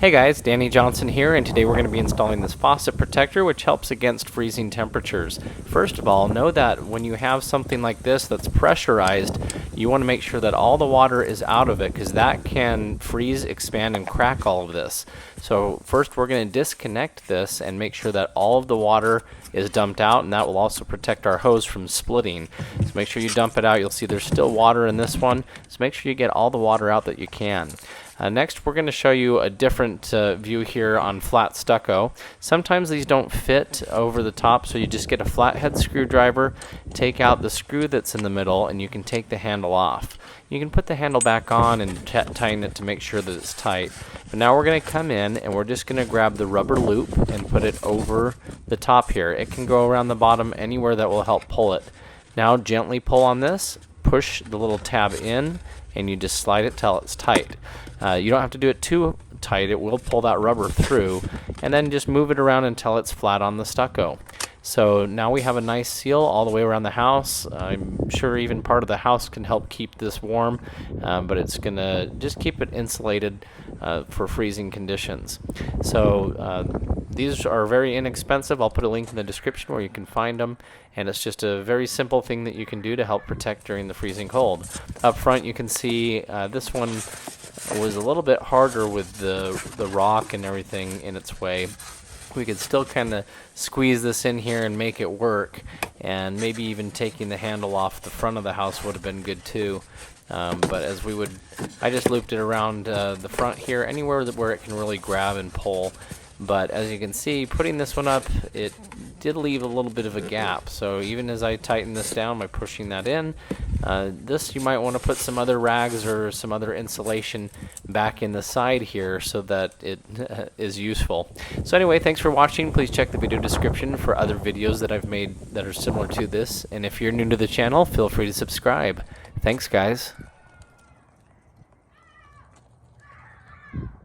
Hey guys, Danny Johnson here, and today we're going to be installing this faucet protector which helps against freezing temperatures. First of all, know that when you have something like this that's pressurized, you want to make sure that all the water is out of it, because that can freeze, expand, and crack all of this. So first we're going to disconnect this and make sure that all of the water is dumped out, and that will also protect our hose from splitting. So make sure you dump it out. You'll see there's still water in this one, so make sure you get all the water out that you can. Next, we're going to show you a different view here on flat stucco. Sometimes these don't fit over the top, so you just get a flathead screwdriver, take out the screw that's in the middle, and you can take the handle off. You can put the handle back on and tighten it to make sure that it's tight. But now we're going to come in and we're just going to grab the rubber loop and put it over the top here. It can go around the bottom anywhere that will help pull it. Now gently pull on this, push the little tab in, and you just slide it till it's tight. You don't have to do it too tight, it will pull that rubber through, and then just move it around until it's flat on the stucco. So now we have a nice seal all the way around the house. I'm sure even part of the house can help keep this warm, but it's going to just keep it insulated for freezing conditions. So these are very inexpensive. I'll put a link in the description where you can find them, and it's just a very simple thing that you can do to help protect during the freezing cold. Up front you can see this one was a little bit harder with the rock and everything in its way. We could still kind of squeeze this in here and make it work, and maybe even taking the handle off the front of the house would have been good too. But as we would, I just looped it around the front here, anywhere where it can really grab and pull. But as you can see, putting this one up, it did leave a little bit of a gap. So even as I tighten this down by pushing that in, this you might want to put some other rags or some other insulation back in the side here so that it is useful. So anyway, thanks for watching. Please check the video description for other videos that I've made that are similar to this. And if you're new to the channel, feel free to subscribe. Thanks, guys.